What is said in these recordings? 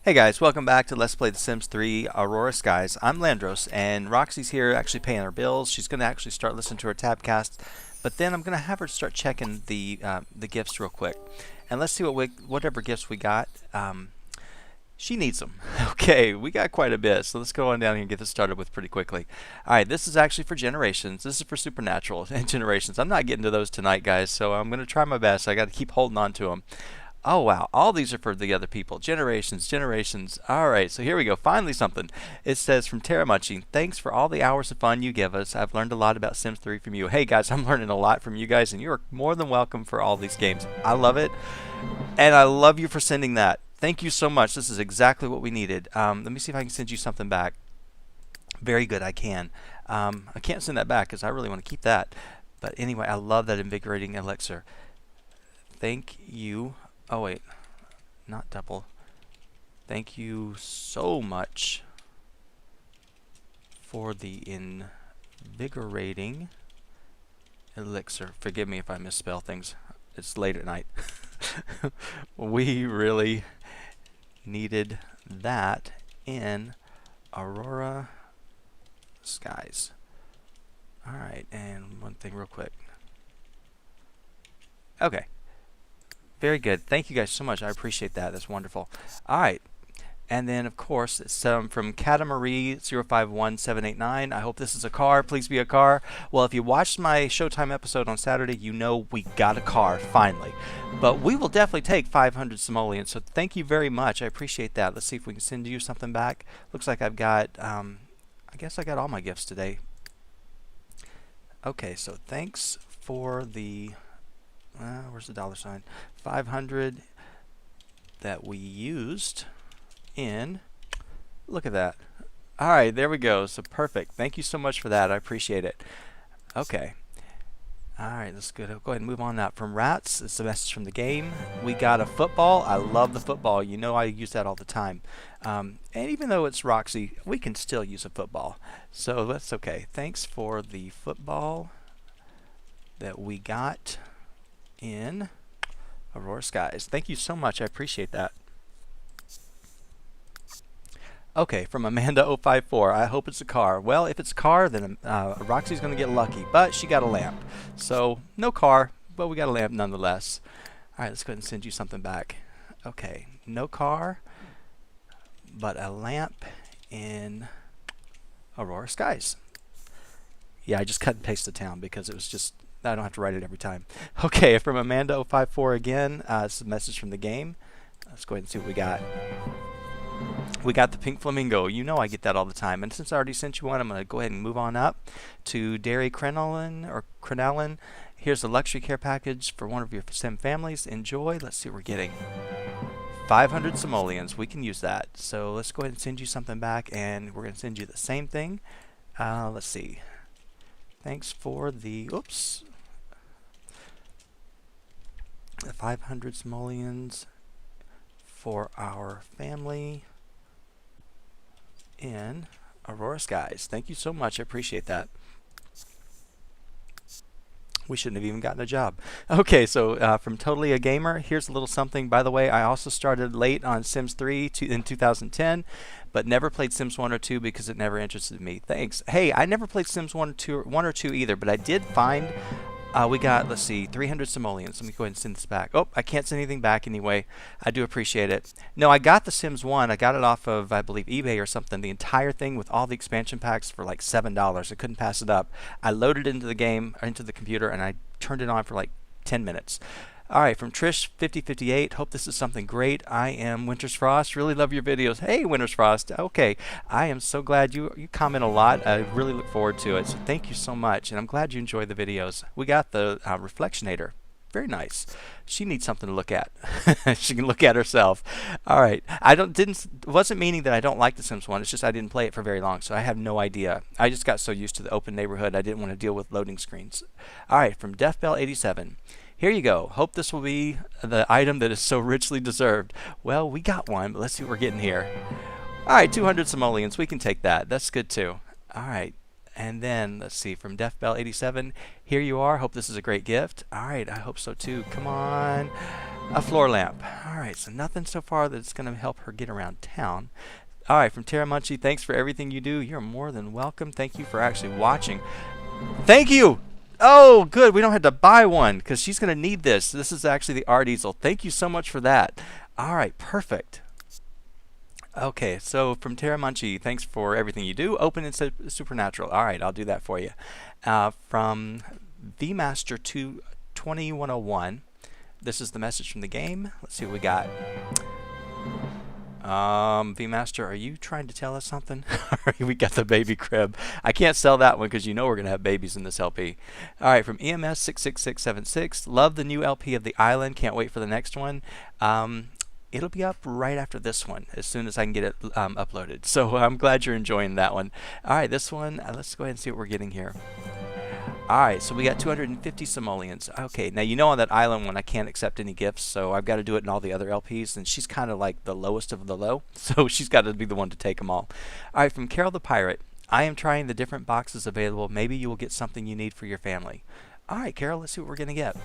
Hey guys, welcome back to Let's Play The Sims 3 Aurora Skies. I'm Llandros, and Roxie's here actually paying her bills. She's going to actually start listening to her tabcast, but then I'm going to have her start checking the gifts real quick. And let's see whatever gifts we got. She needs them. Okay, we got quite a bit, so let's go on down here and get this started with pretty quickly. Alright, this is actually for Generations. This is for Supernatural and Generations. I'm not getting to those tonight, guys, so I'm going to try my best. I got to keep holding on to them. Oh wow, all these are for the other people. Generations, generations. Alright, so here we go. Finally something. It says from Terra Munching, thanks for all the hours of fun you give us. I've learned a lot about Sims 3 from you. Hey guys, I'm learning a lot from you guys, and you're more than welcome for all these games. I love it, and I love you for sending that. Thank you so much. This is exactly what we needed. Let me see if I can send you something back. Very good, I can. I can't send that back because I really want to keep that. But anyway, I love that invigorating elixir. Thank you. Oh wait, not double. Thank you so much for the invigorating elixir. Forgive me if I misspell things. It's late at night. We really needed that in Aurora Skies. Alright, and one thing real quick. Okay. Very good. Thank you guys so much. I appreciate that. That's wonderful. All right. And then, of course, it's from Catamarie051789. I hope this is a car. Please be a car. Well, if you watched my Showtime episode on Saturday, you know we got a car, finally. But we will definitely take 500 simoleons, so thank you very much. I appreciate that. Let's see if we can send you something back. Looks like I've got, I guess I got all my gifts today. Okay, so thanks for the... where's the dollar sign? 500 that we used in. Look at that. Alright, there we go. So perfect. Thank you so much for that. I appreciate it. Okay. Alright, let's go ahead and move on now. From Rats, it's a message from the game. We got a football. I love the football. You know I use that all the time. And even though it's Roxie, we can still use a football. So that's okay. Thanks for the football that we got in Aurora Skies. Thank you so much. I appreciate that. Okay, from Amanda054. I hope it's a car. Well, if it's a car, then Roxy's going to get lucky. But she got a lamp. So, no car, but we got a lamp nonetheless. Alright, let's go ahead and send you something back. Okay, no car, but a lamp in Aurora Skies. Yeah, I just cut and pasted the town because it was just... I don't have to write it every time. Okay, from Amanda054 again. It's a message from the game. Let's go ahead and see what we got. We got the pink flamingo. You know I get that all the time. And since I already sent you one, I'm going to go ahead and move on up to Dairy Crenalin. Here's a luxury care package for one of your Sim families. Enjoy. Let's see what we're getting. 500 simoleons. We can use that. So let's go ahead and send you something back, and we're going to send you the same thing. Let's see. Thanks for the... Oops. The 500 simoleons for our family in Aurora Skies. Thank you so much. I appreciate that. We shouldn't have even gotten a job. Okay, so from Totally a Gamer, here's a little something. By the way, I also started late on Sims 3 in 2010, but never played Sims 1 or 2 because it never interested me. Thanks. Hey, I never played Sims 1 or 2 either, but I did find... we got, let's see, 300 simoleons. Let me go ahead and send this back. Oh, I can't send anything back anyway. I do appreciate it. No, I got the Sims 1. I got it off of, I believe, eBay or something. The entire thing with all the expansion packs for like $7. I couldn't pass it up. I loaded it into the game, or into the computer, and I turned it on for like 10 minutes. Alright, from Trish5058, hope this is something great. I am Winter's Frost. Really love your videos. Hey, Winter's Frost. Okay, I am so glad you comment a lot. I really look forward to it. So thank you so much, and I'm glad you enjoy the videos. We got the Reflectionator. Very nice. She needs something to look at. She can look at herself. Alright, wasn't meaning that I don't like The Sims 1. It's just I didn't play it for very long, so I have no idea. I just got so used to the open neighborhood, I didn't want to deal with loading screens. Alright, from DeathBell87. Here you go. Hope this will be the item that is so richly deserved. Well, we got one, but let's see what we're getting here. Alright, 200 simoleons. We can take that. That's good too. Alright, and then, let's see, from DeathBell87. Here you are. Hope this is a great gift. Alright, I hope so too. Come on. A floor lamp. All right, so nothing so far that's going to help her get around town. All right, from Tara Munchie, thanks for everything you do. You're more than welcome. Thank you for actually watching. Thank you. Oh, good. We don't have to buy one because she's going to need this. This is actually the art easel. Thank you so much for that. All right, perfect. Okay, so from Tara Munchie, thanks for everything you do. Open and supernatural. All right, I'll do that for you. From VMaster 2101, this is the message from the game. Let's see what we got. VMaster, are you trying to tell us something? We got the baby crib. I can't sell that one because you know we're going to have babies in this LP. All right, from EMS 66676, love the new LP of The Island. Can't wait for the next one. It'll be up right after this one as soon as I can get it uploaded. So I'm glad you're enjoying that one. All right, this one, let's go ahead and see what we're getting here. All right, so we got 250 simoleons. Okay, now you know on that island one I can't accept any gifts, so I've got to do it in all the other LPs, and she's kind of like the lowest of the low, so she's got to be the one to take them all. All right, from Carol the Pirate, I am trying the different boxes available. Maybe you will get something you need for your family. All right, Carol, let's see what we're going to get.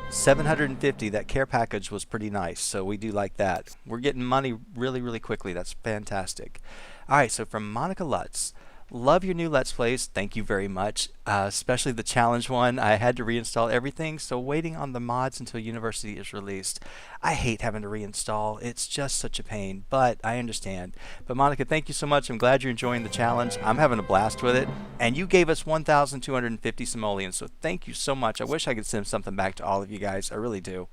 750. That care package was pretty nice, so we do like that. We're getting money really, really quickly. That's fantastic. All right, so from Monica Lutz. Love your new Let's Plays. Thank you very much. Especially the challenge one. I had to reinstall everything, so waiting on the mods until University is released. I hate having to reinstall. It's just such a pain, but I understand. But Monica, thank you so much. I'm glad you're enjoying the challenge. I'm having a blast with it. And you gave us 1,250 simoleons, so thank you so much. I wish I could send something back to all of you guys. I really do.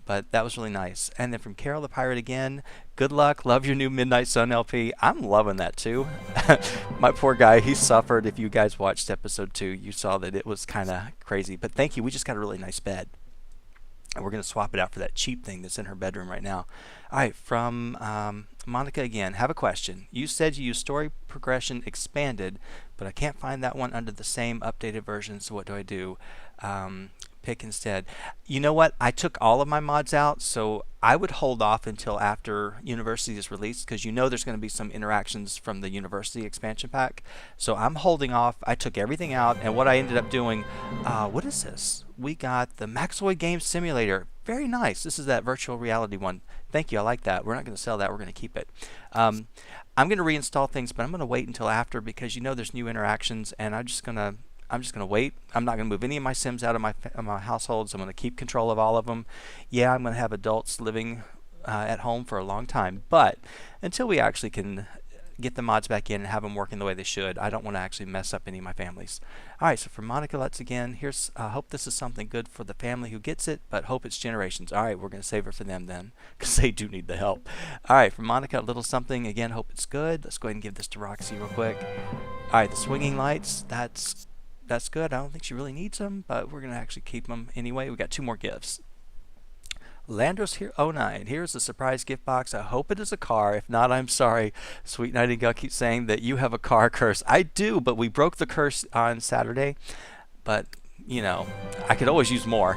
But that was really nice. And then from Carol the Pirate again, good luck. Love your new Midnight Sun LP. I'm loving that too. My poor guy, he suffered. If you guys watched episode 2, you saw that it was kind of crazy. But thank you. We just got a really nice bed. And we're going to swap it out for that cheap thing that's in her bedroom right now. All right, from Monica again. Have a question. You said you use story progression expanded, but I can't find that one under the same updated version, so what do I do? Pick instead. You know what? I took all of my mods out, so I would hold off until after University is released because you know there's going to be some interactions from the University expansion pack. So I'm holding off. I took everything out, and what I ended up doing, what is this? We got the Maxoid Game Simulator. Very nice. This is that virtual reality one. Thank you. I like that. We're not going to sell that. We're going to keep it. I'm going to reinstall things, but I'm going to wait until after because you know there's new interactions, and I'm just going to wait. I'm not going to move any of my Sims out of my households. I'm going to keep control of all of them. Yeah, I'm going to have adults living at home for a long time, but until we actually can get the mods back in and have them working the way they should, I don't want to actually mess up any of my families. All right, so for Monica Lutz again, here's hope this is something good for the family who gets it, but hope it's generations. All right, we're going to save it for them then because they do need the help. All right, for Monica, a little something. Again, hope it's good. Let's go ahead and give this to Roxie real quick. All right, the swinging lights, that's good. I don't think she really needs them, but we're going to actually keep them anyway. We got 2 more gifts. Llandros here 09. Here's a surprise gift box. I hope it is a car. If not, I'm sorry. Sweet Nightingale keeps saying that you have a car curse. I do, but we broke the curse on Saturday. But, you know, I could always use more.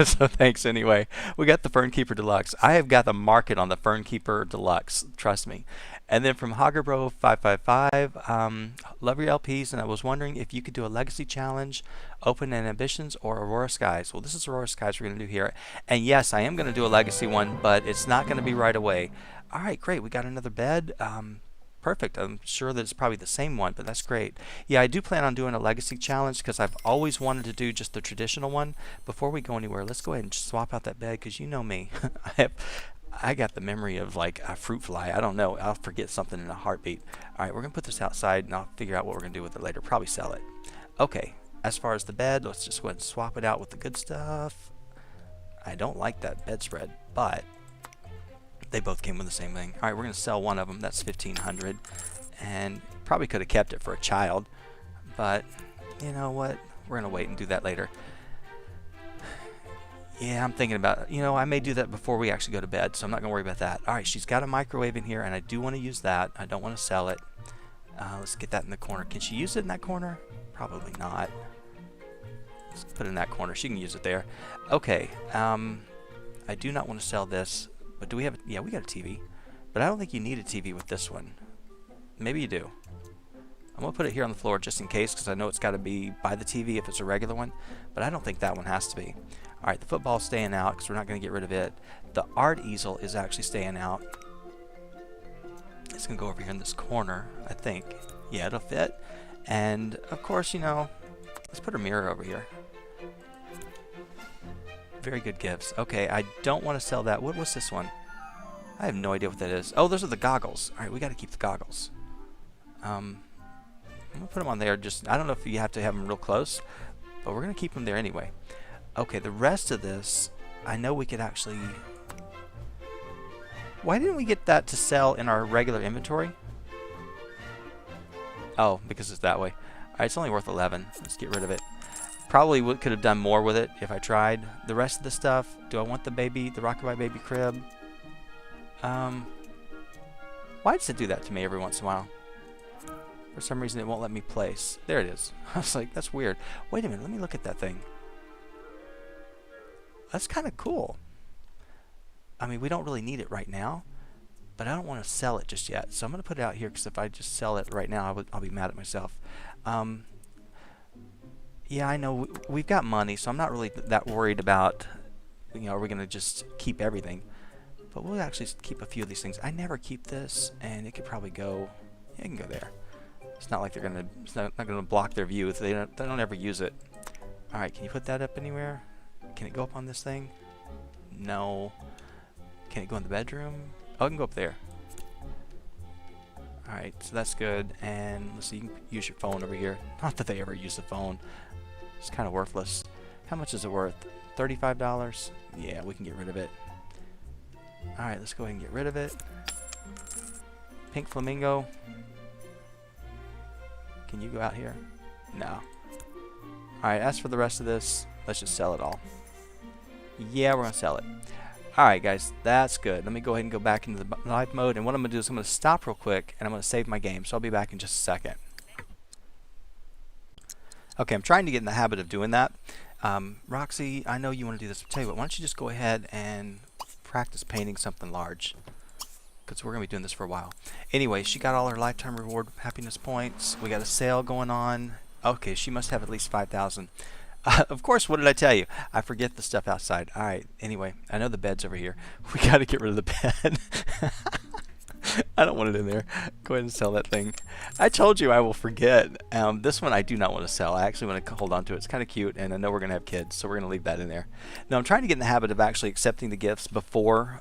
So thanks anyway. We got the Fernkeeper Deluxe. I have got the market on the Fernkeeper Deluxe. Trust me. And then from Hoggerbro 555, love your LPs, and I was wondering if you could do a legacy challenge, open and ambitions, or Aurora Skies. Well, this is Aurora Skies we're going to do here. And yes, I am going to do a legacy one, but it's not going to be right away. All right, great. We got another bed. Perfect. I'm sure that it's probably the same one, but that's great. Yeah, I do plan on doing a legacy challenge because I've always wanted to do just the traditional one. Before we go anywhere, let's go ahead and just swap out that bed because you know me. I got the memory of like a fruit fly. I don't know. I'll forget something in a heartbeat. All right, we're going to put this outside, and I'll figure out what we're going to do with it later. Probably sell it. Okay, as far as the bed, let's just go ahead and swap it out with the good stuff. I don't like that bedspread, but they both came with the same thing. All right, we're going to sell one of them. That's 1,500, and probably could have kept it for a child, but you know what? We're going to wait and do that later. Yeah, I'm thinking about, you know, I may do that before we actually go to bed, so I'm not going to worry about that. All right, she's got a microwave in here, and I do want to use that. I don't want to sell it. Let's get that in the corner. Can she use it in that corner? Probably not. Let's put it in that corner. She can use it there. Okay, I do not want to sell this, but do we have a, yeah, we got a TV. But I don't think you need a TV with this one. Maybe you do. I'm going to put it here on the floor just in case, because I know it's got to be by the TV if it's a regular one, but I don't think that one has to be. Alright, the football's staying out because we're not going to get rid of it. The art easel is actually staying out. It's going to go over here in this corner, I think. Yeah, it'll fit. And, of course, you know, let's put a mirror over here. Very good gifts. Okay, I don't want to sell that. What's this one? I have no idea what that is. Oh, those are the goggles. Alright, we got to keep the goggles. I'm going to put them on there. I don't know if you have to have them real close, but we're going to keep them there anyway. Okay, the rest of this, I know we could actually... Why didn't we get that to sell in our regular inventory? Oh, because it's that way. Alright, it's only worth 11. Let's get rid of it. Probably could have done more with it if I tried. The rest of the stuff, do I want the Rockabye baby crib? Why does it do that to me every once in a while? For some reason it won't let me place. There it is. I was like, that's weird. Wait a minute, let me look at that thing. That's kind of cool. I mean, we don't really need it right now, but I don't want to sell it just yet. So I'm going to put it out here because if I just sell it right now, I'll be mad at myself. Yeah, I know we've got money, so I'm not really that worried about, you know, are we going to just keep everything? But we'll actually keep a few of these things. I never keep this, and it could probably go. Yeah, it can go there. It's not like they're gonna. It's not gonna block their view. They don't ever use it. All right, can you put that up anywhere? Can it go up on this thing? No. Can it go in the bedroom? Oh, it can go up there. All right, so that's good. And let's see, you can use your phone over here. Not that they ever use the phone. It's kind of worthless. How much is it worth? $35? Yeah, we can get rid of it. All right, let's go ahead and get rid of it. Pink flamingo. Can you go out here? No. Alright, as for the rest of this, let's just sell it all. Yeah, we're going to sell it. Alright guys, that's good. Let me go ahead and go back into the live mode, and what I'm going to do is I'm going to stop real quick and I'm going to save my game, so I'll be back in just a second. Okay, I'm trying to get in the habit of doing that. Roxie, I know you want to do this. I'll tell you what, why don't you just go ahead and practice painting something large, because we're going to be doing this for a while. Anyway, she got all her lifetime reward happiness points. We got a sale going on. Okay, she must have at least 5,000. Of course, what did I tell you? I forget the stuff outside. All right, anyway, I know the bed's over here. We got to get rid of the bed. I don't want it in there. Go ahead and sell that thing. I told you I will forget. This one I do not want to sell. I actually want to hold on to it. It's kind of cute, and I know we're going to have kids, so we're going to leave that in there. Now, I'm trying to get in the habit of actually accepting the gifts before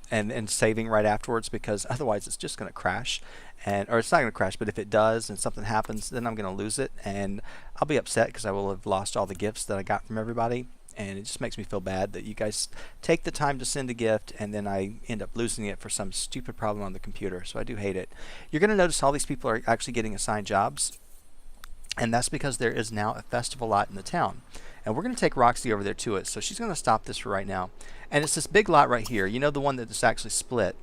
and saving right afterwards, because otherwise it's just going to crash. Or it's not going to crash, but if it does and something happens, then I'm going to lose it, and I'll be upset because I will have lost all the gifts that I got from everybody. And it just makes me feel bad that you guys take the time to send a gift and then I end up losing it for some stupid problem on the computer. So I do hate it. You're going to notice all these people are actually getting assigned jobs, and that's because there is now a festival lot in the town. And we're going to take Roxie over there to it. So she's going to stop this for right now. And it's this big lot right here. You know, the one that's actually split.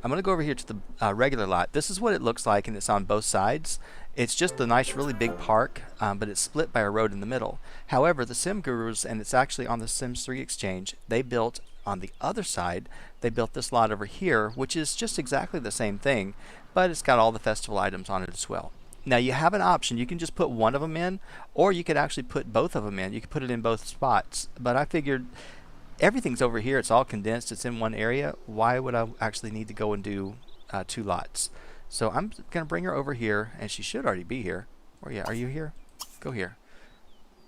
I'm going to go over here to the regular lot. This is what it looks like, and it's on both sides. It's just a nice, really big park, but it's split by a road in the middle. However, the Sim Gurus, and it's actually on the Sims 3 exchange, they built on the other side, they built this lot over here, which is just exactly the same thing, but it's got all the festival items on it as well. Now, you have an option. You can just put one of them in, or you could actually put both of them in. You could put it in both spots, but I figured everything's over here. It's all condensed. It's in one area. Why would I actually need to go and do two lots? So I'm going to bring her over here, and she should already be here. Or yeah, are you here? Go here.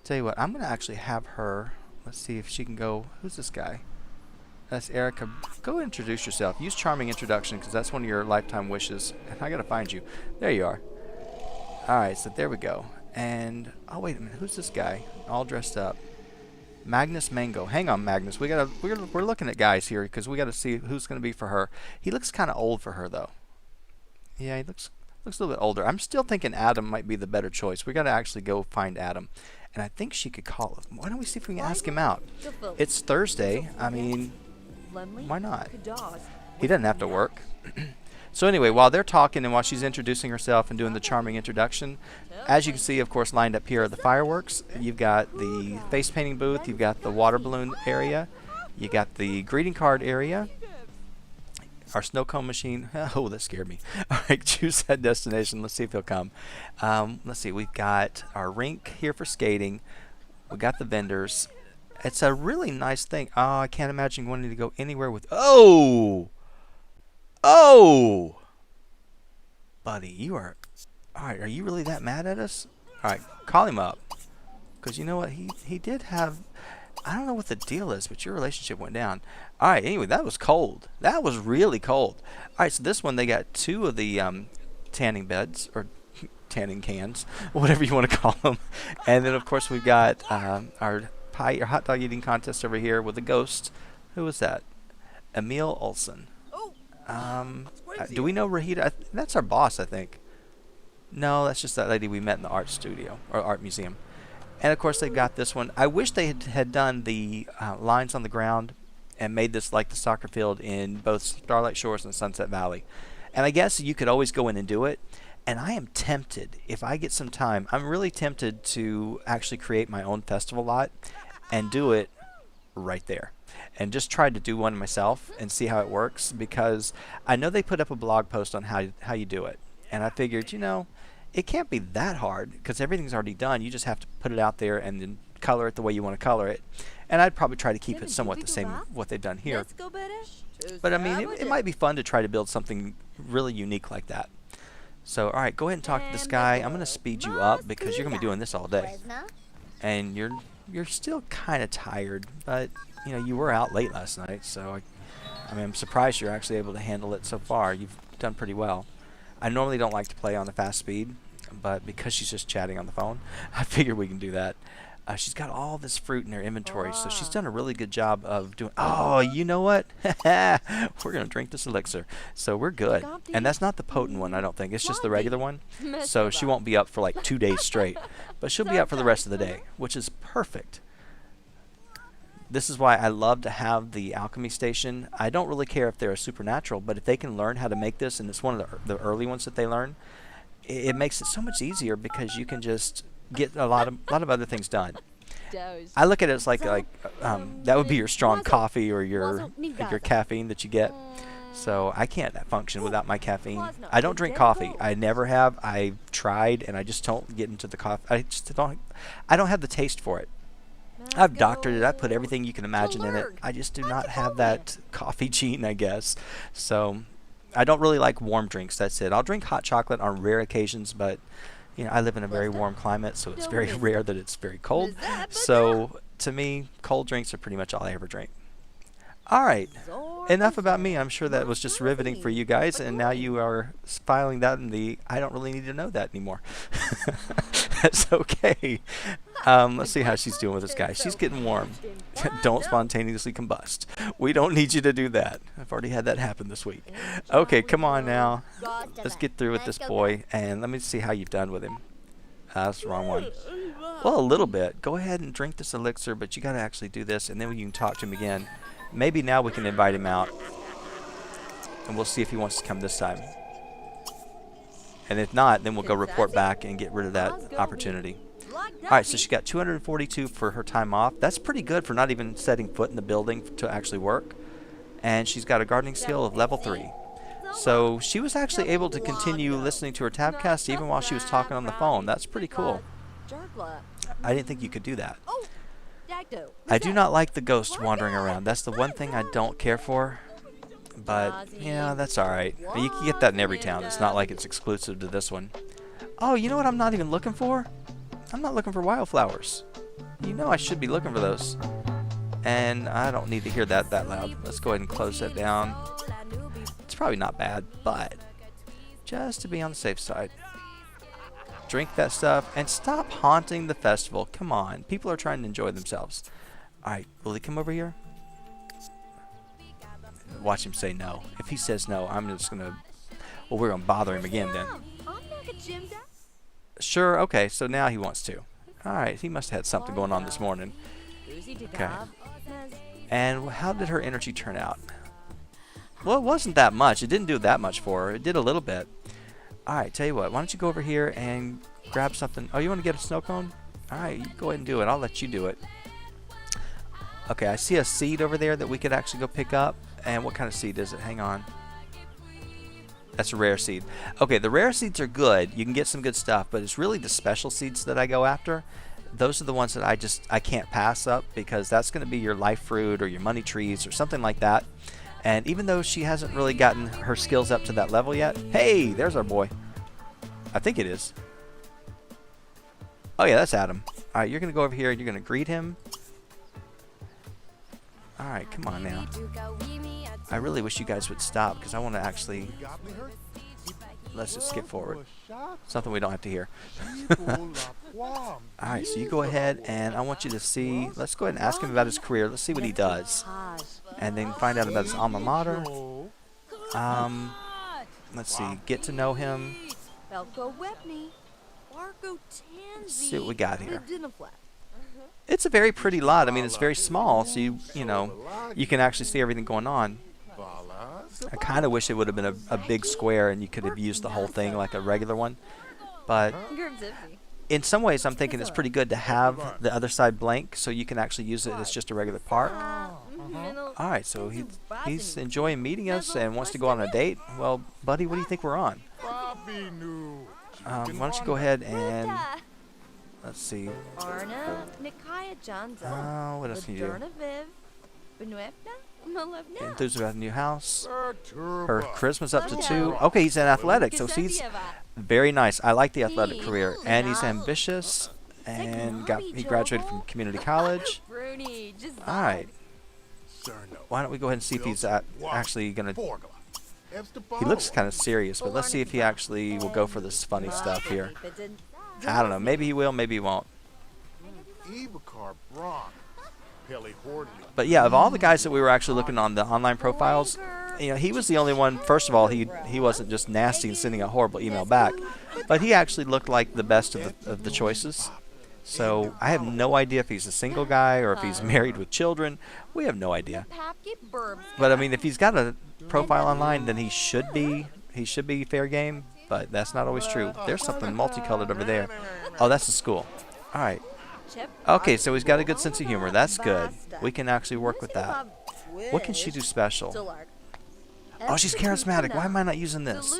Tell you what, I'm going to actually have her. Let's see if she can go. Who's this guy? That's Erica. Go introduce yourself. Use charming introduction, because that's one of your lifetime wishes. And I got to find you. There you are. All right, so there we go. And oh wait a minute, who's this guy? All dressed up. Magnus Mango. Hang on, Magnus. We're looking at guys here because we got to see who's going to be for her. He looks kind of old for her though. Yeah, he looks a little bit older. I'm still thinking Adam might be the better choice. We got to actually go find Adam, and I think she could call him. Why don't we see if we can ask him out? It's Thursday. I mean, why not? He doesn't have to work. So anyway, while they're talking and while she's introducing herself and doing the charming introduction, as you can see, of course, lined up here are the fireworks. You've got the face painting booth. You've got the water balloon area. You got the greeting card area. Our snow cone machine. Oh, that scared me. All right, choose that destination. Let's see if he'll come. Let's see. We've got our rink here for skating. We got the vendors. It's a really nice thing. Oh, I can't imagine wanting to go anywhere with. Oh! Oh! Buddy, you are. Alright, are you really that mad at us? Alright, call him up. Because you know what? He did have. I don't know what the deal is, but your relationship went down. Alright, anyway, that was cold. That was really cold. Alright, so this one, they got 2 of the tanning beds, or tanning cans, whatever you want to call them. And then, of course, we've got our pie or hot dog eating contest over here with a ghost. Who was that? Emil Olsen. Do we know Rahita? That's our boss, I think. No, that's just that lady we met in the art studio or art museum. And of course, they got this one. I wish they had done the lines on the ground and made this like the soccer field in both Starlight Shores and Sunset Valley. And I guess you could always go in and do it. And I am tempted, if I get some time, I'm really tempted to actually create my own festival lot and do it right there. And just try to do one myself and see how it works, because I know they put up a blog post on how you do it. And I figured, you know, it can't be that hard because everything's already done. You just have to put it out there and then color it the way you want to color it. And I'd probably try to keep it somewhat the same what they've done here. But I mean, it might be fun to try to build something really unique like that. So, all right, go ahead and talk to this guy. I'm going to speed you up because you're going to be doing this all day. And you're still kind of tired, but you know, you were out late last night, so I mean, I'm surprised you're actually able to handle it so far. You've done pretty well. I normally don't like to play on the fast speed, but because she's just chatting on the phone, I figured we can do that. She's got all this fruit in her inventory, so she's done a really good job of doing. Oh, you know what? We're gonna drink this elixir, so we're good. And that's not the potent one, I don't think. It's just the regular one. So she won't be up for like 2 days straight, but she'll be up for the rest of the day, which is perfect. This is why I love to have the alchemy station. I don't really care if they're a supernatural, but if they can learn how to make this, and it's one of the early ones that they learn, it makes it so much easier because you can just get a lot of other things done. I look at it as like that would be your strong coffee or your caffeine that you get. So I can't function without my caffeine. I don't drink coffee. I never have. I've tried and I just don't get into the coffee. I don't have the taste for it. I've doctored it. I put everything you can imagine in it. I just do not have that coffee gene, I guess. So I don't really like warm drinks. That's it. I'll drink hot chocolate on rare occasions, but you know, I live in a very warm climate, so it's very rare that it's very cold. So to me, cold drinks are pretty much all I ever drink. All right, enough about me. I'm sure that was just riveting for you guys, and now you are filing that in the I don't really need to know that anymore. That's okay. Let's see how she's doing with this guy. She's getting warm. Don't spontaneously combust. We don't need you to do that. I've already had that happen this week. Okay, come on now. Let's get through with this boy, and let me see how you've done with him. That's the wrong one. Well, a little bit. Go ahead and drink this elixir, but you got to actually do this, and then you can talk to him again. Maybe now we can invite him out, and we'll see if he wants to come this time. And if not, then we'll go report back and get rid of that opportunity. Alright, so she got 242 for her time off. That's pretty good for not even setting foot in the building to actually work. And she's got a gardening skill of level 3. So she was actually able to continue listening to her tabcast even while she was talking on the phone. That's pretty cool. I didn't think you could do that. I do not like the ghosts wandering around. That's the one thing I don't care for. But, yeah, that's alright. You can get that in every town. It's not like it's exclusive to this one. Oh, you know what I'm not even looking for? I'm not looking for wildflowers. You know I should be looking for those. And I don't need to hear that loud. Let's go ahead and close that down. It's probably not bad, but just to be on the safe side. Drink that stuff and stop haunting the festival. Come on. People are trying to enjoy themselves. Alright, will he come over here? Watch him say no. If he says no, I'm just going to... Well, we're going to bother him again then. Sure, okay, so now he wants to. Alright, he must have had something going on this morning. Okay. And how did her energy turn out? Well, it wasn't that much. It didn't do that much for her. It did a little bit. Alright, tell you what. Why don't you go over here and grab something. Oh, you want to get a snow cone? Alright, you go ahead and do it. I'll let you do it. Okay, I see a seed over there that we could actually go pick up. And what kind of seed is it? Hang on. That's a rare seed. Okay, the rare seeds are good. You can get some good stuff, but it's really the special seeds that I go after. those are the ones that I can't pass up, because that's going to be your life fruit or your money trees or something like that. And even though she hasn't really gotten her skills up to that level yet, hey, there's our boy. I think it is. Oh yeah, that's Adam. All right, you're going to go over here and you're going to greet him. All right, come on now. I really wish you guys would stop, because I want to actually... Let's just skip forward. Something we don't have to hear. Alright, so you go ahead and I want you to see... Let's go ahead and ask him about his career. Let's see what he does. And then find out about his alma mater. Let's see. Get to know him. Let's see what we got here. It's a very pretty lot. I mean, it's very small, so you know, you can actually see everything going on. I kind of wish it would have been a big square and you could have used the whole thing like a regular one. But in some ways, I'm thinking it's pretty good to have the other side blank, so you can actually use it as just a regular park. Alright, so he's enjoying meeting us and wants to go on a date. Well, buddy, what do you think we're on? Why don't you go ahead and... Let's see. What else can you do? Enthused about a new house. Her charisma's up to 2. Okay, he's in athletics, so he's very nice. I like the athletic career. And he's ambitious. And he graduated from community college. Alright. Why don't we go ahead and see if he's actually going to... He looks kind of serious, but let's see if he actually will go for this funny stuff here. I don't know. Maybe he will, maybe he won't. But yeah, of all the guys that we were actually looking on the online profiles, you know, he was the only one. First of all, he wasn't just nasty and sending a horrible email back, but he actually looked like the best of the choices. So I have no idea if he's a single guy or if he's married with children. We have no idea. But I mean, if he's got a profile online, then he should be fair game. But that's not always true. There's something multicolored over there. Oh, that's the school. All right. Okay, so he's got a good sense of humor. That's good. We can actually work with that. What can she do special? Oh, she's charismatic. Why am I not using this?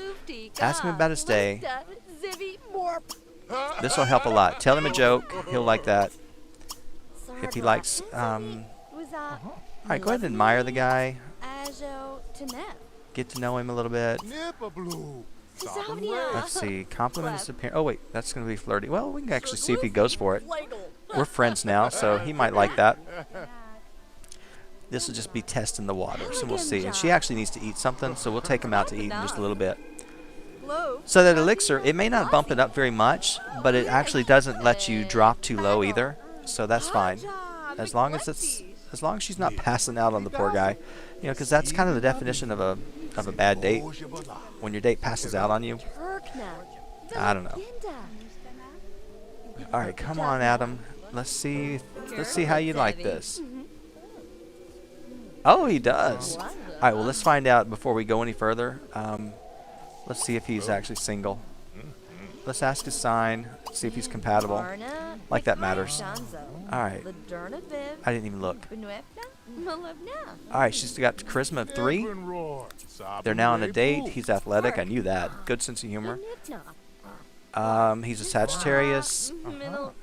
Ask him about his day. This will help a lot. Tell him a joke. He'll like that. If he likes... Alright, go ahead and admire the guy. Get to know him a little bit. Let's see. Compliment his appearance. Oh, wait. That's going to be flirty. Well, we can actually see if he goes for it. We're friends now, so he might like that. This will just be testing the waters, and we'll see. And she actually needs to eat something, so we'll take him out to eat in just a little bit. So that elixir, it may not bump it up very much, but it actually doesn't let you drop too low either. So that's fine. As long as she's not passing out on the poor guy. You know, because that's kind of the definition of a bad date. When your date passes out on you. I don't know. All right, come on, Adam. Let's see how you like this. Oh, he does. All right, well, let's find out before we go any further. Let's see if he's actually single. Let's ask his sign, see if he's compatible. Like that matters. All right. I didn't even look. All right, she's got charisma of 3. They're now on a date. He's athletic. I knew that. Good sense of humor. He's a Sagittarius.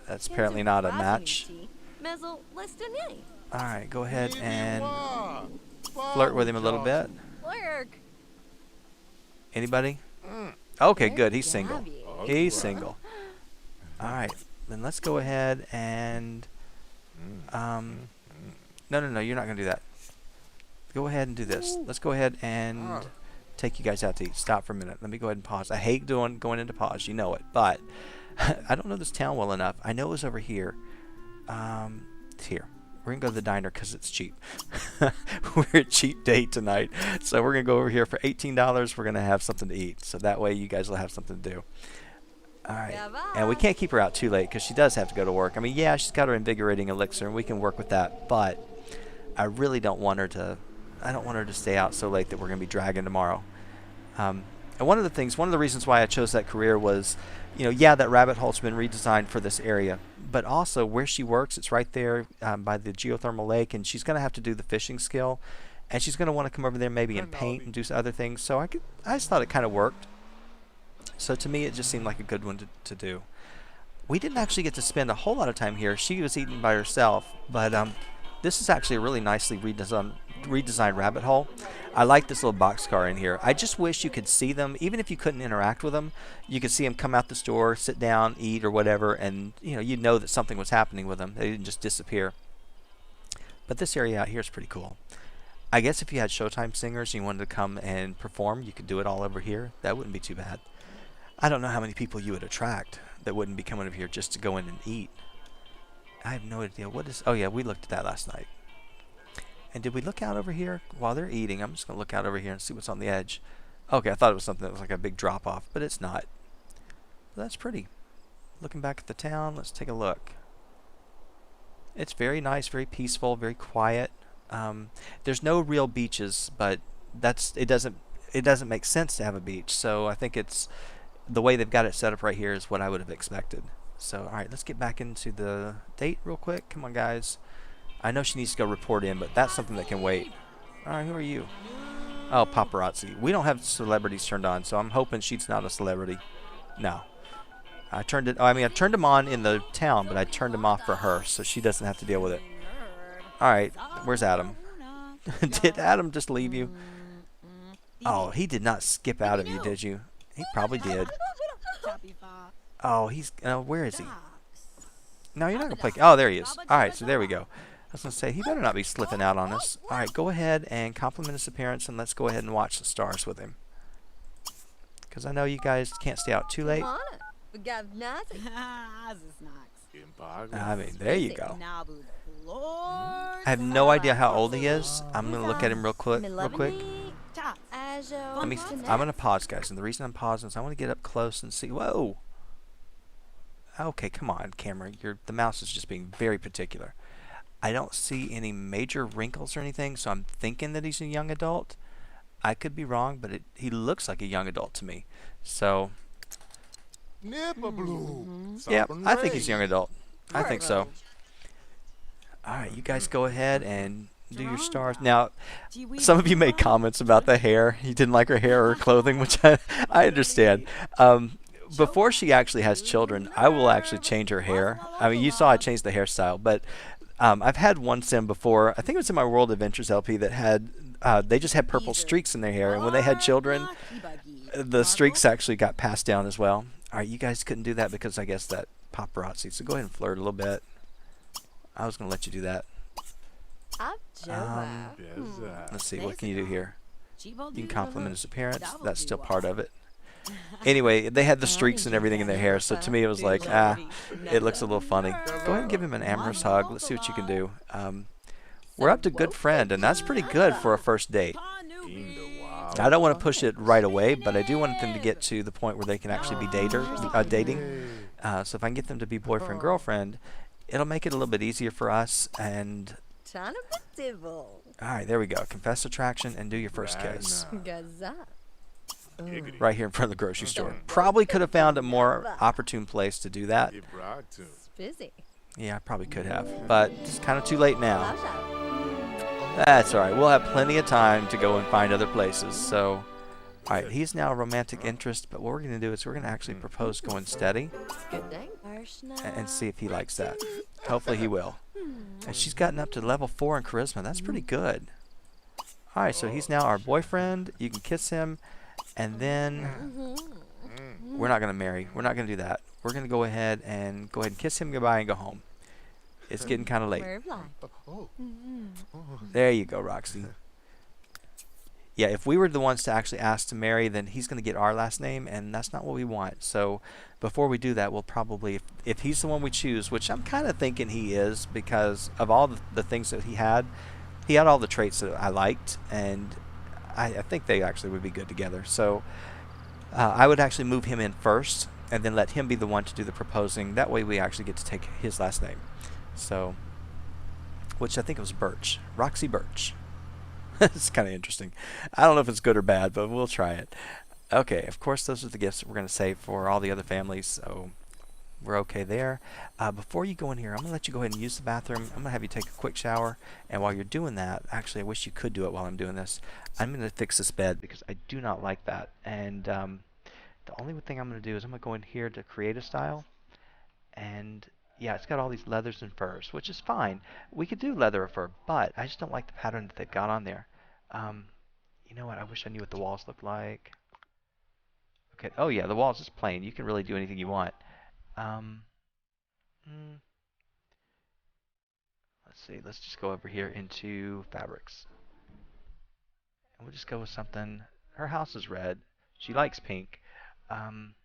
That's apparently not a match. All right, go ahead and flirt with him a little bit. Anybody? Okay, good. He's single. He's single. All right, then let's go ahead and... No, you're not going to do that. Go ahead and do this. Let's go ahead and take you guys out to eat. Stop for a minute. Let me go ahead and pause. I hate going into pause. You know it. But I don't know this town well enough. I know it was over here. It's here. We're going to go to the diner because it's cheap. We're a cheap date tonight. So we're going to go over here for $18. We're going to have something to eat. So that way you guys will have something to do. All right. And we can't keep her out too late because she does have to go to work. I mean, yeah, she's got her invigorating elixir and we can work with that. But I really don't want her to... I don't want her to stay out so late that we're going to be dragging tomorrow. And one of the reasons why I chose that career was, you know, yeah, that rabbit hole's been redesigned for this area. But also where she works, it's right there by the geothermal lake, and she's going to have to do the fishing skill, and she's going to want to come over there maybe and paint and do some other things. So I just thought it kind of worked. So to me, it just seemed like a good one to do. we didn't actually get to spend a whole lot of time here. She was eating by herself, but this is actually a really nicely redesigned rabbit hole. I like this little boxcar in here. I just wish you could see them, even if you couldn't interact with them. You could see them come out the store, sit down, eat, or whatever, and you'd know that something was happening with them. They didn't just disappear. But this area out here is pretty cool. I guess if you had Showtime singers and you wanted to come and perform, you could do it all over here. That wouldn't be too bad. I don't know how many people you would attract that wouldn't be coming over here just to go in and eat. I have no idea. What is... Oh, yeah, we looked at that last night. And did we look out over here while they're eating? I'm just going to look out over here and see what's on the edge. Okay, I thought it was something that was like a big drop-off, but it's not. That's pretty. Looking back at the town, let's take a look. It's very nice, very peaceful, very quiet. There's no real beaches, but it doesn't make sense to have a beach. So I think it's the way they've got it set up right here is what I would have expected. So all right, let's get back into the date real quick. Come on, guys. I know she needs to go report in, but that's something that can wait. All right, who are you? Oh, paparazzi. We don't have celebrities turned on, so I'm hoping she's not a celebrity. No. I turned them on in the town, but I turned them off for her, so she doesn't have to deal with it. All right, where's Adam? Did Adam just leave you? Oh, he did not skip out of you, did you? He probably did. Oh, where is he? No, you're not going to play. Oh, there he is. All right, so there we go. I was going to say, he better not be slipping out on us. All right, go ahead and compliment his appearance, and let's go ahead and watch the stars with him. Because I know you guys can't stay out too late. I mean, there you go. I have no idea how old he is. I'm going to look at him real quick. I'm going to pause, guys. And the reason I'm pausing is I want to get up close and see. Whoa. Okay, come on, camera. The mouse is just being very particular. I don't see any major wrinkles or anything, so I'm thinking that he's a young adult. I could be wrong, but he looks like a young adult to me. So, yeah, I think he's a young adult. I think so. All right, you guys go ahead and do your stars. Now, some of you made comments about the hair. You didn't like her hair or her clothing, which I understand. Before she actually has children, I will actually change her hair. I mean, you saw I changed the hairstyle, but I've had one sim before. I think it was in my World Adventures LP that had they just had purple streaks in their hair, and when they had children, the streaks actually got passed down as well. All right, you guys couldn't do that because I guess that paparazzi. So go ahead and flirt a little bit. I was going to let you do that. Let's see, what can you do here? You can compliment his appearance. That's still part of it. Anyway, they had the streaks and everything in their hair, so to me it was like, it looks a little funny. Go ahead and give him an amorous hug. Let's see what you can do. We're up to good friend, and that's pretty good for a first date. I don't want to push it right away, but I do want them to get to the point where they can actually be dating. So if I can get them to be boyfriend-girlfriend, it'll make it a little bit easier for us. And all right, there we go. Confess attraction and do your first kiss. Right here in front of the grocery store. Probably could have found a more opportune place to do that. Yeah, I probably could have, but it's kind of too late now. That's all right. We'll have plenty of time to go and find other places. So, all right, he's now a romantic interest, but what we're going to do is we're going to actually propose going steady and see if he likes that. Hopefully he will. And she's gotten up to level 4 in charisma. That's pretty good. All right, so he's now our boyfriend. You can kiss him, and then we're not going to marry. We're not going to do that. We're going to go ahead and kiss him goodbye and go home. It's getting kind of late. There you go, Roxie. Yeah, if we were the ones to actually ask to marry, then he's going to get our last name, and that's not what we want. So before we do that, we'll probably, if he's the one we choose, which I'm kind of thinking he is because of all the things that he had all the traits that I liked, and I think they actually would be good together. So I would actually move him in first, and then let him be the one to do the proposing. That way we actually get to take his last name. So, which I think it was Birch. Roxie Birch. It's kind of interesting. I don't know if it's good or bad, but we'll try it. Okay, of course those are the gifts that we're going to save for all the other families, so we're okay there. Before you go in here, I'm going to let you go ahead and use the bathroom. I'm going to have you take a quick shower, and while you're doing that, actually I wish you could do it while I'm doing this, I'm going to fix this bed because I do not like that. And the only thing I'm going to do is I'm going to go in here to create a style, And yeah, it's got all these leathers and furs, which is fine. We could do leather or fur, but I just don't like the pattern that they've got on there. Um, you know what? I wish I knew what the walls look like. Okay. Oh yeah, the walls is plain. You can really do anything you want. Um, mm, let's see. Let's just go over here into fabrics, and we'll just go with something. Her house is red. She likes pink. Um,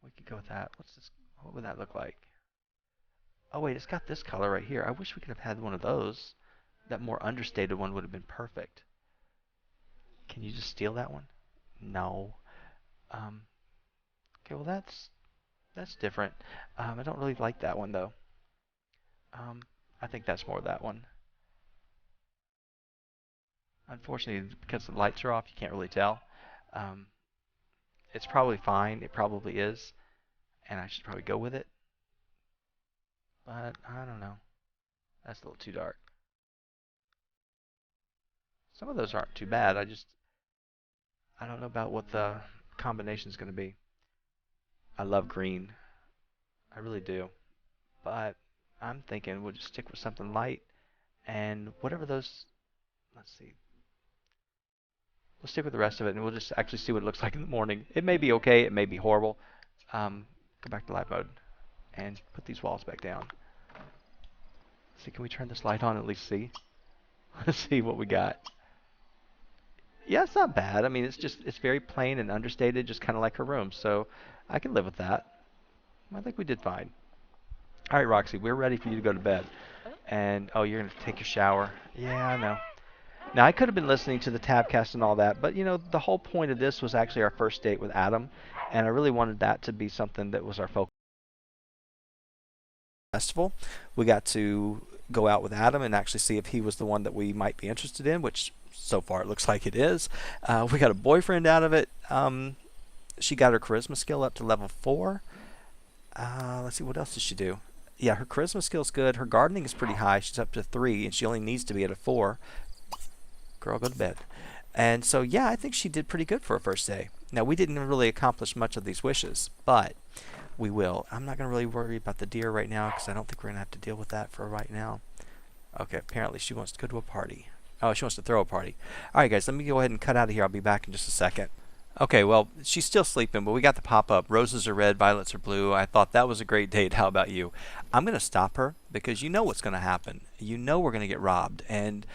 we could go with that. What's this? What would that look like? Oh wait, it's got this color right here. I wish we could have had one of those. That more understated one would have been perfect. Can you just steal that one? No. Um, okay, well that's different. I don't really like that one though. Um, I think that's more that one. Unfortunately, because the lights are off, you can't really tell. Um, it's probably fine. It probably is, and I should probably go with it. But I don't know. That's a little too dark. Some of those aren't too bad. I don't know about what the combination is going to be. I love green. I really do. But I'm thinking we'll just stick with something light and whatever those. Let's see. We'll stick with the rest of it and we'll just actually see what it looks like in the morning. It may be okay. It may be horrible. Go back to live mode and put these walls back down. See, can we turn this light on and at least see? Let's see what we got. Yeah, it's not bad. I mean, it's very plain and understated, just kind of like her room. So I can live with that. I think we did fine. All right, Roxy, we're ready for you to go to bed. And oh, you're gonna take your shower. Yeah, I know. Now I could have been listening to the tabcast and all that, but you know, the whole point of this was actually our first date with Adam, and I really wanted that to be something that was our focus. Festival, we got to go out with Adam and actually see if he was the one that we might be interested in, which so far it looks like it is. We got a boyfriend out of it. She got her charisma skill up to level 4. Let's see, what else did she do? Yeah, her charisma skill's good. Her gardening is pretty high. She's up to 3, and she only needs to be at a 4. Girl, go to bed. And so, yeah, I think she did pretty good for a first day. Now, we didn't really accomplish much of these wishes, but we will. I'm not going to really worry about the deer right now because I don't think we're going to have to deal with that for right now. Okay, apparently she wants to go to a party. Oh, she wants to throw a party. All right, guys, let me go ahead and cut out of here. I'll be back in just a second. Okay, well, she's still sleeping, but we got the pop-up. Roses are red, violets are blue. I thought that was a great date. How about you? I'm going to stop her because you know what's going to happen. You know we're going to get robbed. And,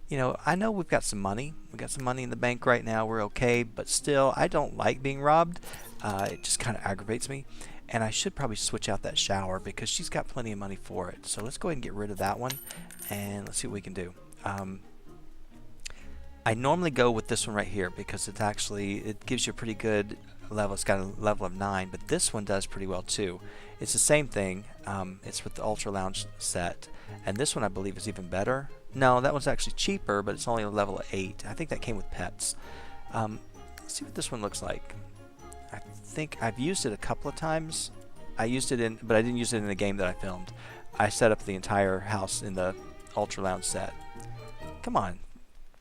you know, I know we've got some money. We've got some money in the bank right now. We're okay. But still, I don't like being robbed. It just kind of aggravates me. And I should probably switch out that shower because she's got plenty of money for it. So let's go ahead and get rid of that one. And let's see what we can do. I normally go with this one right here because it gives you a pretty good level. It's got a level of 9, but this one does pretty well too. It's the same thing. It's with the Ultra Lounge set, and this one I believe is even better. No, that one's actually cheaper, but it's only a level of 8. I think that came with pets. Let's see what this one looks like. I think I've used it a couple of times. But I didn't use it in the game that I filmed. I set up the entire house in the Ultra Lounge set. Come on.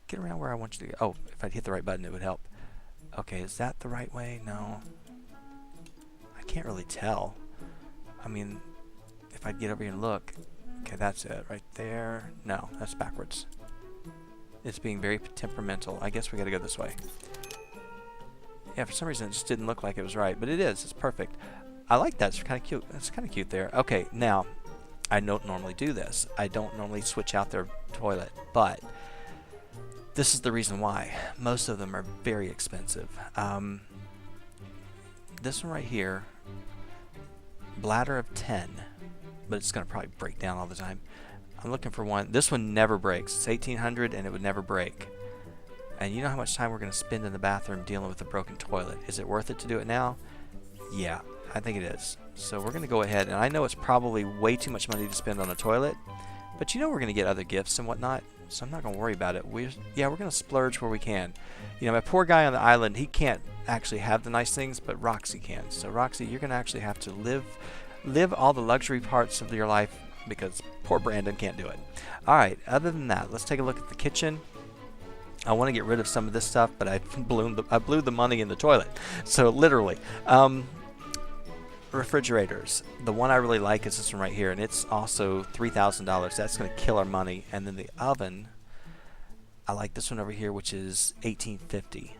Get around where I want you to go. Oh, if I'd hit the right button, it would help. Okay, is that the right way? No. I can't really tell. I mean, if I'd get over here and look. Okay, that's it. Right there. No, that's backwards. It's being very temperamental. I guess we gotta go this way. Yeah, for some reason it just didn't look like it was right, but it is. It's perfect. I like that. It's kind of cute. It's kind of cute there. Okay, now, I don't normally do this. I don't normally switch out their toilet, but this is the reason why. Most of them are very expensive. This one right here, bladder of 10, but it's going to probably break down all the time. I'm looking for one. This one never breaks. It's 1800 and it would never break. And you know how much time we're going to spend in the bathroom dealing with a broken toilet. Is it worth it to do it now? Yeah, I think it is. So we're going to go ahead, and I know it's probably way too much money to spend on a toilet, but you know we're going to get other gifts and whatnot. So I'm not going to worry about it. We're going to splurge where we can. You know, my poor guy on the island, he can't actually have the nice things, but Roxie can. So Roxie, you're going to actually have to live all the luxury parts of your life because poor Brandon can't do it. All right, other than that, let's take a look at the kitchen. I want to get rid of some of this stuff, but I blew the money in the toilet. So literally. refrigerators. The one I really like is this one right here, and it's also $3,000. That's going to kill our money. And then the oven, I like this one over here, which is $1,850.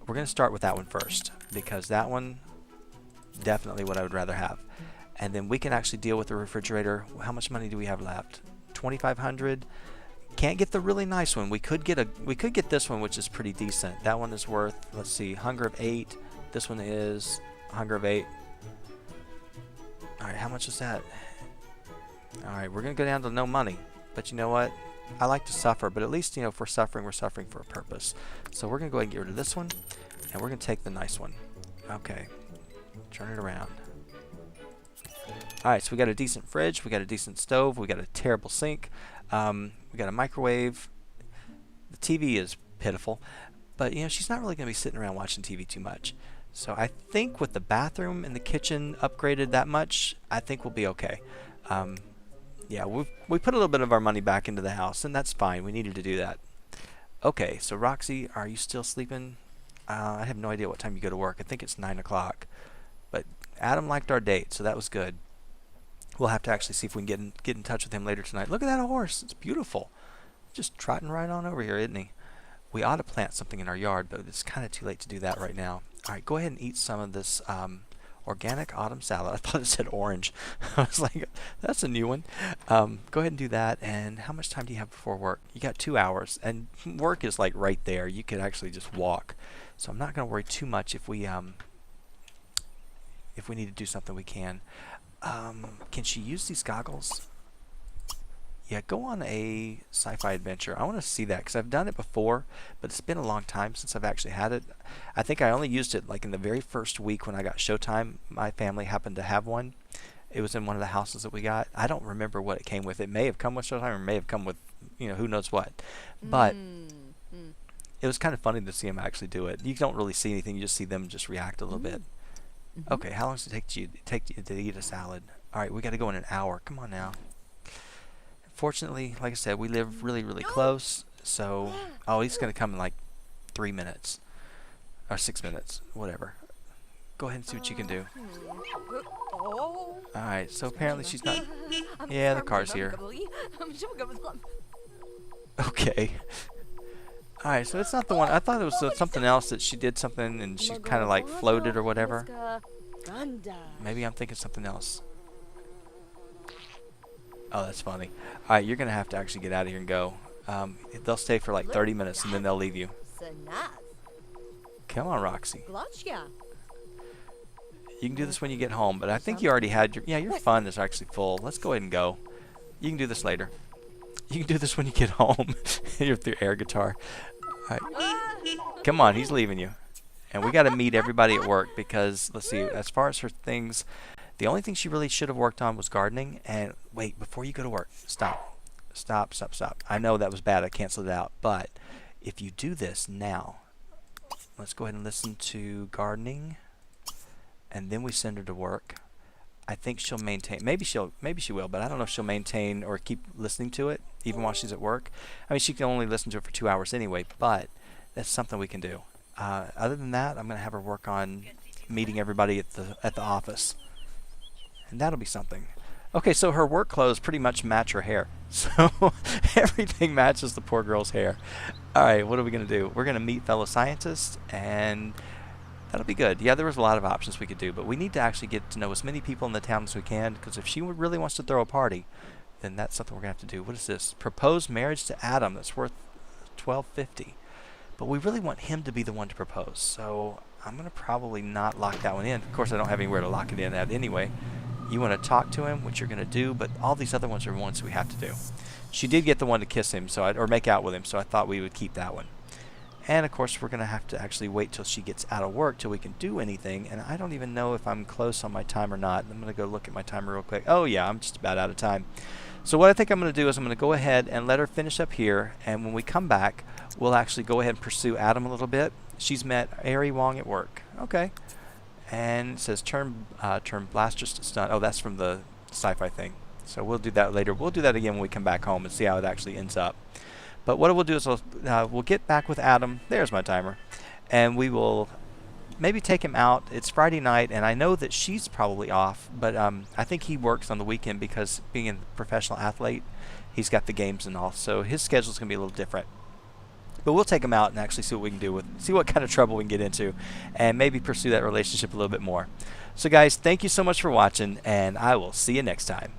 We're going to start with that one first, because that one, definitely what I would rather have. And then we can actually deal with the refrigerator. How much money do we have left? $2,500. Can't get the really nice one. We could get this one, which is pretty decent. That one is worth, let's see, Hunger of 8. This one is Hunger of 8. All right, how much is that? All right, we're gonna go down to no money. But you know what? I like to suffer, but at least, you know, if we're suffering for a purpose. So we're gonna go ahead and get rid of this one, and we're gonna take the nice one. Okay, turn it around. All right, so we got a decent fridge, we got a decent stove, we got a terrible sink. We got a microwave. The TV is pitiful, but you know, she's not really going to be sitting around watching TV too much. So I think with the bathroom and the kitchen upgraded that much, I think we'll be okay. Yeah, we put a little bit of our money back into the house, and that's fine. We needed to do that. Okay, so Roxie, are you still sleeping? I have no idea what time you go to work. I think it's 9 o'clock. But Adam liked our date, so that was good. We'll have to actually see if we can get in touch with him later tonight. Look at that horse. It's beautiful. Just trotting right on over here, isn't he? We ought to plant something in our yard, but it's kind of too late to do that right now. All right, go ahead and eat some of this organic autumn salad. I thought it said orange. I was like, that's a new one. Go ahead and do that. And how much time do you have before work? You got 2 hours, and work is like right there. You could actually just walk. So I'm not going to worry too much. If we need to do something, we can. Can she use these goggles? Yeah, go on a sci-fi adventure. I want to see that because I've done it before, but it's been a long time since I've actually had it. I think I only used it like in the very first week when I got Showtime. My family happened to have one. It was in one of the houses that we got. I don't remember what it came with. It may have come with Showtime or may have come with, you know, who knows what. But it was kind of funny to see them actually do it. You don't really see anything. You just see them just react a little bit. Okay, how long does it take you to eat a salad? All right, we got to go in an hour. Come on now. Fortunately, like I said, we live really, really close. So, oh, he's going to come in like 3 minutes. Or 6 minutes, whatever. Go ahead and see what you can do. Alright, so apparently she's not... Yeah, the car's here. Okay. Alright, so it's not the one... I thought it was something else that she did something and she kind of like floated or whatever. Maybe I'm thinking something else. Oh, that's funny. Alright, you're going to have to actually get out of here and go. They'll stay for like 30 minutes and then they'll leave you. Come on, Roxie. You can do this when you get home, but I think you already had your... Yeah, your fun is actually full. Let's go ahead and go. You can do this later. You can do this when you get home. You're through air guitar. All right. Come on, he's leaving you. And we got to meet everybody at work because, let's see, as far as her things, the only thing she really should have worked on was gardening. And wait, before you go to work, stop. Stop, stop, stop. I know that was bad. I canceled it out. But if you do this now, let's go ahead and listen to gardening. And then we send her to work. I think she'll maintain, maybe she will, but I don't know if she'll maintain or keep listening to it even while she's at work. I mean, she can only listen to it for 2 hours anyway, but that's something we can do. Other than that, I'm going to have her work on meeting everybody at the office, and that'll be something. Okay, so her work clothes pretty much match her hair, so everything matches the poor girl's hair. All right, what are we going to do? We're going to meet fellow scientists, and that'll be good. Yeah, there was a lot of options we could do, but we need to actually get to know as many people in the town as we can, because if she really wants to throw a party, then that's something we're going to have to do. What is this? Propose marriage to Adam. That's worth $12.50. But we really want him to be the one to propose, so I'm going to probably not lock that one in. Of course, I don't have anywhere to lock it in at anyway. You want to talk to him, which you're going to do, but all these other ones are ones we have to do. She did get the one to kiss him, or make out with him, so I thought we would keep that one. And of course, we're going to have to actually wait till she gets out of work till we can do anything. And I don't even know if I'm close on my time or not. I'm going to go look at my timer real quick. Oh yeah, I'm just about out of time. So what I think I'm going to do is I'm going to go ahead and let her finish up here. And when we come back, we'll actually go ahead and pursue Adam a little bit. She's met Ari Wong at work. Okay. And it says turn blasters to stun. Oh, that's from the sci-fi thing. So we'll do that later. We'll do that again when we come back home and see how it actually ends up. But what we'll do is we'll get back with Adam. There's my timer. And we will maybe take him out. It's Friday night, and I know that she's probably off, but I think he works on the weekend because being a professional athlete, he's got the games and all, so his schedule's going to be a little different. But we'll take him out and actually see what we can do see what kind of trouble we can get into, and maybe pursue that relationship a little bit more. So guys, thank you so much for watching, and I will see you next time.